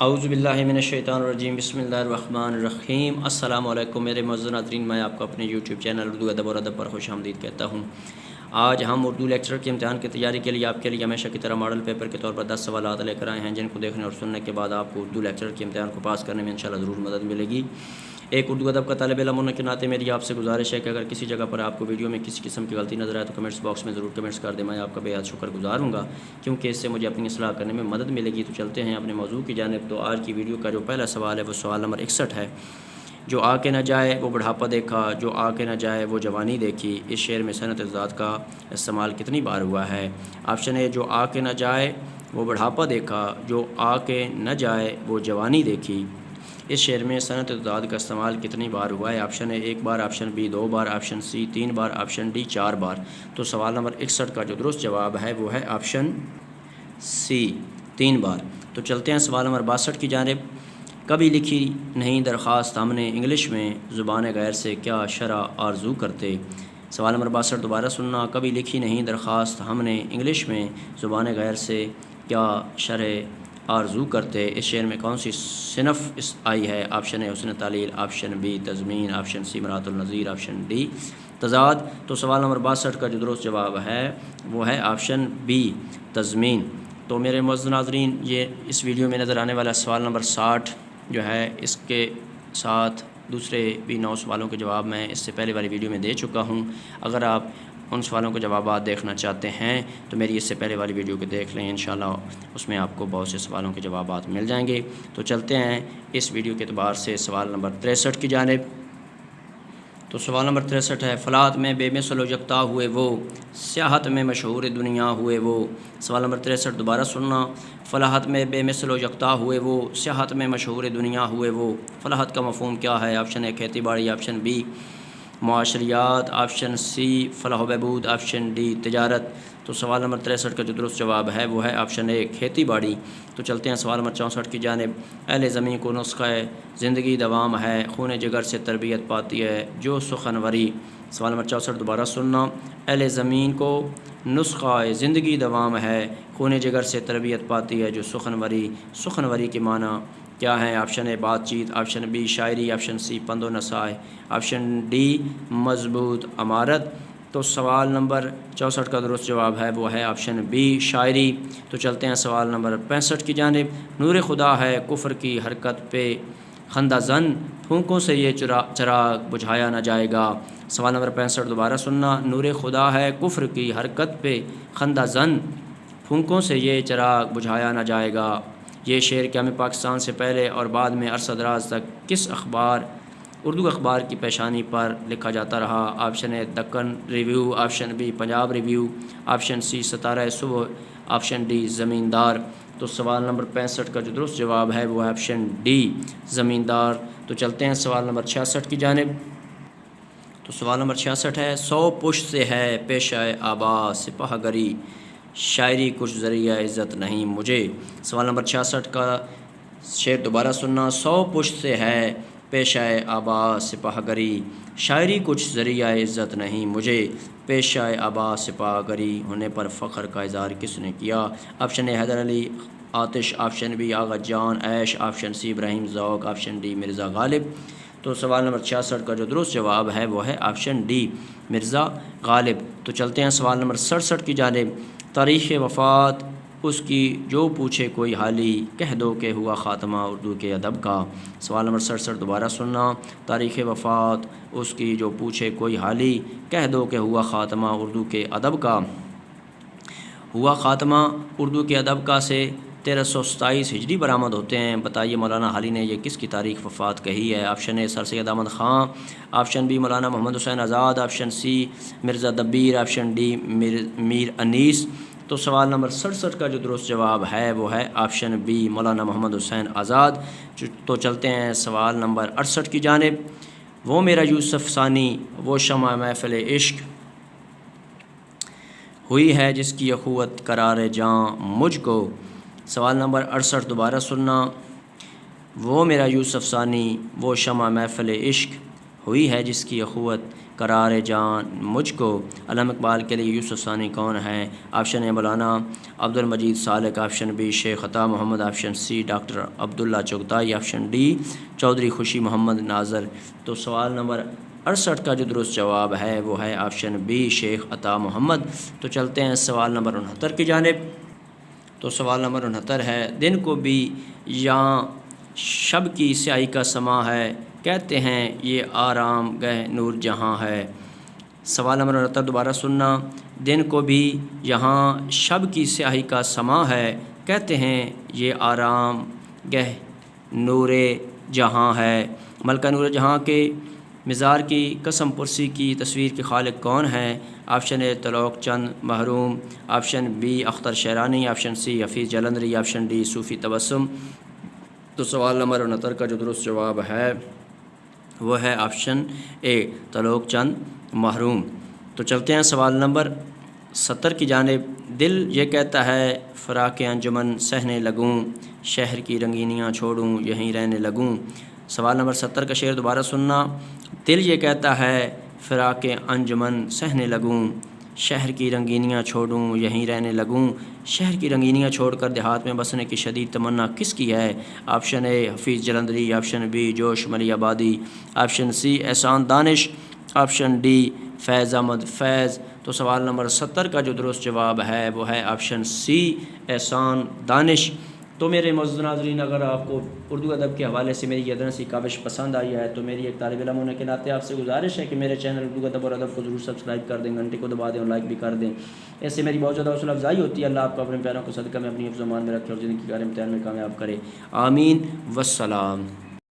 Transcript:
اعوذ باللہ من الشیطان الرجیم، بسم اللہ الرحمن الرحیم۔ السلام علیکم میرے معزز ناظرین، میں آپ کو اپنے یوٹیوب چینل اردو ادب اور ادب پر خوش آمدید کہتا ہوں۔ آج ہم اردو لیکچر کے امتحان کی تیاری کے لیے آپ کے لیے ہمیشہ کی طرح ماڈل پیپر کے طور پر 10 سوالات لے کر آئے ہیں، جن کو دیکھنے اور سننے کے بعد آپ کو اردو لیکچر کے امتحان کو پاس کرنے میں انشاءاللہ ضرور مدد ملے گی۔ ایک اردو ادب کا طالب علم ہونے کے ناطے میری آپ سے گزارش ہے کہ اگر کسی جگہ پر آپ کو ویڈیو میں کسی قسم کی غلطی نظر آئے تو کمنٹس باکس میں ضرور کمنٹس کر دیں، میں آپ کا بے حد شکر گزار ہوں گا، کیونکہ اس سے مجھے اپنی اصلاح کرنے میں مدد ملے گی۔ تو چلتے ہیں اپنے موضوع کی جانب۔ تو آج کی ویڈیو کا جو پہلا سوال ہے وہ سوال نمبر 61 ہے۔ جو آ کے نہ جائے وہ بڑھاپا دیکھا، جو آ کے نہ جائے وہ جوانی دیکھی، اس شعر میں صنعت ذات کا استعمال کتنی بار ہوا ہے؟ آپشن اے جو آ کے نہ جائے وہ بڑھاپا دیکھا، جو آ کے نہ جائے وہ جوانی دیکھی، اس شعر میں صنعت ذات کا استعمال کتنی بار ہوا ہے؟ آپشن اے 1 بار، آپشن بی 2 بار، آپشن سی 3 بار، آپشن ڈی 4 بار۔ تو سوال نمبر 61 کا جو درست جواب ہے وہ ہے آپشن سی 3 بار۔ تو چلتے ہیں سوال نمبر 62 کی جانب۔ کبھی لکھی نہیں درخواست ہم نے انگلش میں، زبان غیر سے کیا شرح آرزو کرتے۔ سوال نمبر 62 دوبارہ سننا۔ کبھی لکھی نہیں درخواست ہم نے انگلش میں، زبان غیر سے کیا شرح آرزو کرتے، اس شعر میں کون سی صنف آئی ہے؟ آپشن اے حسن تعلیل، آپشن بی تضمین، آپشن سی مرات النظیر، آپشن ڈی تضاد۔ تو سوال نمبر 62 کا جو درست جواب ہے وہ ہے آپشن بی تضمین۔ تو میرے معزز ناظرین، یہ اس ویڈیو میں نظر آنے والا سوال نمبر 60 جو ہے، اس کے ساتھ دوسرے بھی 9 سوالوں کے جواب میں اس سے پہلے والی ویڈیو میں دے چکا ہوں۔ اگر آپ ان سوالوں کے جوابات دیکھنا چاہتے ہیں تو میری اس سے پہلے والی ویڈیو کو دیکھ لیں، انشاءاللہ اس میں آپ کو بہت سے سوالوں کے جوابات مل جائیں گے۔ تو چلتے ہیں اس ویڈیو کے اعتبار سے سوال نمبر 63 کی جانب۔ تو سوال نمبر 63 ہے، فلاحت میں بے مثل و یکتا ہوئے وہ، سیاحت میں مشہور دنیا ہوئے وہ۔ سوال نمبر 63 دوبارہ سننا۔ فلاحت میں بے مثل و یکتا ہوئے وہ، سیاحت میں مشہور دنیا ہوئے وہ۔ فلاحت کا مفہوم کیا ہے؟ آپشن اے کھیتی باڑی، آپشن بی معاشریات، آپشن سی فلاح و بہبود، آپشن ڈی تجارت۔ تو سوال نمبر 63 کا جو درست جواب ہے وہ ہے آپشن اے کھیتی باڑی۔ تو چلتے ہیں سوال نمبر 64 کی جانب۔ اہل زمین کو نسخہ زندگی دوام ہے، خون جگر سے تربیت پاتی ہے جو سخنوری۔ سوال نمبر 64 دوبارہ سننا۔ اہل زمین کو نسخہ زندگی دوام ہے، خون جگر سے تربیت پاتی ہے جو سخنوری۔ سخنوری کے معنی کیا ہے؟ آپشن اے بات چیت، آپشن بی شاعری، آپشن سی پند و نصائح، آپشن ڈی مضبوط عمارت۔ تو سوال نمبر 64 کا درست جواب ہے وہ ہے آپشن بی شاعری۔ تو چلتے ہیں سوال نمبر 65 کی جانب۔ نور خدا ہے کفر کی حرکت پہ خندہ زن، پھونکوں سے یہ چراغ بجھایا نہ جائے گا۔ سوال نمبر 65 دوبارہ سننا۔ نور خدا ہے کفر کی حرکت پہ خندہ زن، پھونکوں سے یہ چراغ بجھایا نہ جائے گا، یہ شعر قیام پاکستان سے پہلے اور بعد میں عرصہ دراز تک کس اردو اخبار کی پیشانی پر لکھا جاتا رہا؟ Option A Deccan review, option B Punjab review, option C Sitara Subh, option D زمیندار۔ تو سوال نمبر 65 کا جو درست جواب ہے وہ ہے آپشن ڈی زمیندار۔ تو چلتے ہیں سوال نمبر 66 کی جانب۔ تو سوال نمبر 66 ہے، 100 پشت سے ہے پیشہ آبا سپاہ گری، شاعری کچھ ذریعہ عزت نہیں مجھے۔ سوال نمبر 66 کا شعر دوبارہ سننا۔ 100 پشت سے ہے پیشہ آبا سپاہ گری، شاعری کچھ ذریعہ عزت نہیں مجھے، پیشہ آبا سپاہ گری ہونے پر فخر کا اظہار کس نے کیا؟ آپشن اے حیدر علی آتش، آپشن بی آغا جان عیش، آپشن سی ابراہیم ذوق، آپشن ڈی مرزا غالب۔ تو سوال نمبر 66 کا جو درست جواب ہے وہ ہے آپشن ڈی مرزا غالب۔ تو چلتے ہیں سوال نمبر 67 کی جانب۔ تاریخ وفات اس کی جو پوچھے کوئی حالی، کہہ دو کہ ہوا خاتمہ اردو کے ادب کا۔ سوال نمبر 67 دوبارہ سننا۔ تاریخ وفات اس کی جو پوچھے کوئی حالی، کہہ دو کہ ہوا خاتمہ اردو کے ادب کا۔ ہوا خاتمہ اردو کے ادب کا سے 1327 ہجری برآمد ہوتے ہیں۔ بتائیے مولانا حالی نے یہ کس کی تاریخ وفات کہی ہے؟ Option A sir Syed Ahmad Khan, option B Maulana Muhammad Hussain Azad, option C Mirza Dabir, option D Mir Anees. تو سوال نمبر 67 کا جو درست جواب ہے وہ ہے آپشن بی مولانا محمد حسین آزاد۔ تو چلتے ہیں سوال نمبر 68 کی جانب۔ وہ میرا یوسف ثانی، وہ شمع محفل عشق ہوئی ہے جس کی اخوت قرار جاں مجھ کو۔ سوال نمبر 68 دوبارہ سننا۔ وہ میرا یوسف ثانی، وہ شمع محفل عشق ہوئی ہے جس کی اخوت قرار جان مجھ کو۔ علامہ اقبال کے لیے یوسف ثانی کون ہیں؟ آپشن اے مولانا عبد المجید سالک، آپشن بی شیخ عطا محمد، آپشن سی ڈاکٹر عبداللہ چغتائی، آپشن ڈی چودھری خوشی محمد ناظر۔ تو سوال نمبر 68 کا جو درست جواب ہے وہ ہے آپشن بی شیخ عطا محمد۔ تو چلتے ہیں سوال نمبر 69 کی جانب۔ تو سوال نمبر 69 ہے، دن کو بھی یہاں شب کی سیاہی کا سما ہے، کہتے ہیں یہ آرام گہ نور جہاں ہے۔ سوال نمبر 69 دوبارہ سننا، دن کو بھی یہاں شب کی سیاہی کا سما ہے، کہتے ہیں یہ آرام گہ نور جہاں ہے۔ ملکہ نور جہاں کے مزار کی قسم پرسی کی تصویر کے خالق کون ہیں؟ آپشن اے Tilok Chand Mahroom, option B Akhtar Sherani, option C Hafeez Jalandhari, option D Sufi Tabassum. تو سوال نمبر 69 کا جو درست جواب ہے وہ ہے آپشن اے تلوک چند محروم۔ تو چلتے ہیں سوال نمبر 70 کی جانب۔ دل یہ کہتا ہے فراق انجمن سہنے لگوں، شہر کی رنگینیاں چھوڑوں یہیں رہنے لگوں۔ سوال نمبر 70 کا شعر دوبارہ سننا، دل یہ کہتا ہے فراق انجمن سہنے لگوں، شہر کی رنگینیاں چھوڑوں یہیں رہنے لگوں۔ شہر کی رنگینیاں چھوڑ کر دیہات میں بسنے کی شدید تمنا کس کی ہے؟ آپشن اے حفیظ جلندری، آپشن بی جوش ملی آبادی، option C Ehsan Danish, option D فیض احمد فیض۔ تو سوال نمبر 70 کا جو درست جواب ہے وہ ہے آپشن سی احسان دانش۔ تو میرے معزز ناظرین، اگر آپ کو اردو ادب کے حوالے سے میری یہ ادنا سی کاوش پسند آئی ہے تو میری ایک طالب علم ہونے کے ناطے آپ سے گزارش ہے کہ میرے چینل اردو ادب اور ادب کو ضرور سبسکرائب کر دیں، گھنٹی کو دبا دیں اور لائک بھی کر دیں۔ اس سے میری بہت زیادہ حوصلہ افزائی ہوتی ہے۔ اللہ آپ کو اپنے پیاروں کو صدقہ میں اپنی حفظ و امان میں رکھے اور زندگی کے ہر امتحان میں کامیاب کرے، آمین والسلام۔